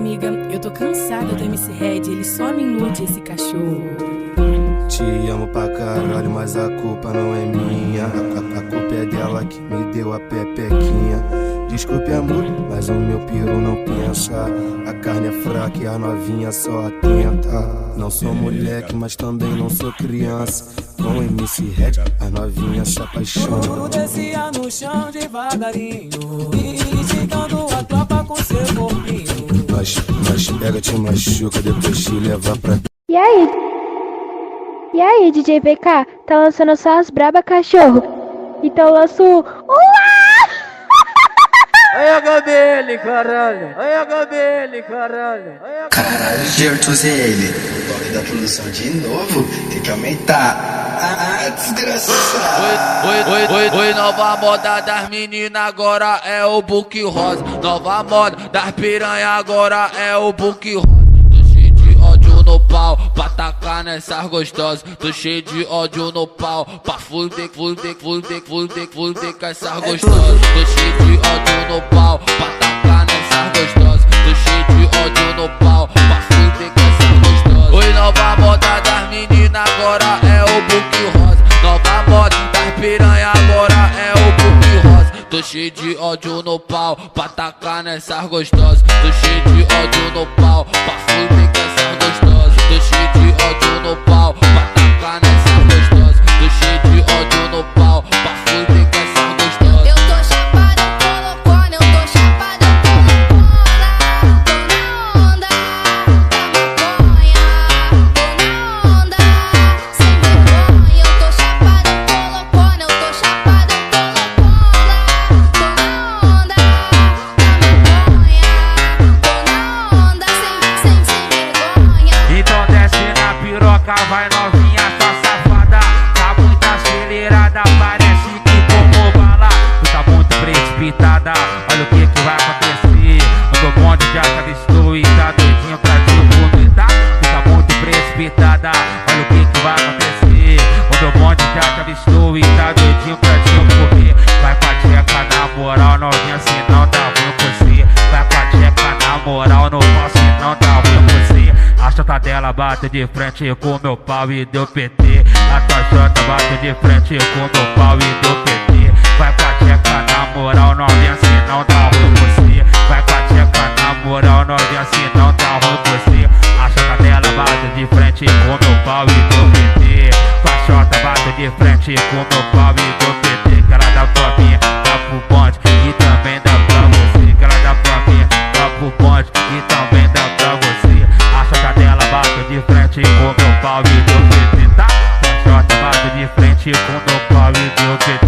amiga, eu tô cansada do MC Red, ele só me ilude, esse cachorro. Te amo pra caralho, mas a culpa não é minha. A culpa é dela que me deu a pepequinha. Desculpe amor, mas o meu peru não pensa. A carne é fraca e a novinha só atenta. Não sou moleque, mas também não sou criança. Com MC Red, a novinha se apaixona. Tu descia no chão devagarinho, instigando a tropa com seu corpinho. Mas pega, te machuca, depois te leva pra... E aí, DJ PK, tá lançando só as braba, cachorro? Então lanço Olha a Gabriele, caralho. Olha a Gabriele, caralho. Caralho, Gerto ele. O toque da produção de novo tem que aumentar. Desgraçado. Oi, nova moda das meninas agora é o book rosa. Nova moda das piranha agora é o book rosa. Tô cheio de ódio no pau, pra tacar nessas gostosas. Tô cheio de ódio no pau, pra fuder com essas gostosas. Tô cheio de ódio no pau, pra tacar nessas gostosas. Tô cheio de ódio no pau, pra fuder com essas gostosas. Oi, nova moda das meninas agora é o book rosa. Nova moda das piranha agora é o book rosa. Tô cheio de ódio no pau, pra tacar nessas gostosas. Tô cheio de ódio no pau, pra fuder com essas gostosas. Tô cheio de ódio no pau, pra tacar nessas gostosas. Tô cheio de ódio no pau, pra fuder com essas gostosas. Eu tô chapada, eu tô loucona, eu tô chapada, eu tô loucona. Tô na onda da maconha, tô na onda sem vergonha. Eu tô chapada, eu tô loucona, eu tô chapada, eu tô loucona. Tô na onda da maconha, tô na onda sem vergonha. Então desce na piroca, vai novinha, sua safada. Tá muito acelerada, parece que tomou bala. Tu tá muito precipitada, olha o que vai acontecer. O meu bonde já tá destruído, tá doidinho pra te vomitar. Tu tá muito precipitada, olha o que vai acontecer. O meu bonde já tá destruído, tá doidinho pra te comer. Vai com a tcheca na moral, novinha, senão dá ruim você. Vai com a tcheca na moral, não posso, senão dá ruim você. A chota dela bate de frente com meu pau e deu PT. A tua chota bate de frente com meu pau e deu PT. Vai com a tcheca na moral, novinha, senão dá ruim você. Vai com a tcheca na moral, novinha, senão dá ruim você. A chota dela bate de frente com meu pau e deu PT. Com a chota bate de frente com meu pau e deu PT. Que ela dá pra mim, dá pro bonde e também dá pra você. Que ela dá pra mim, dá pro bonde e também dá pra você. A chota dela bate de frente com meu pau e deu PT, tá? A chota bate de frente com meu pau e deu PT.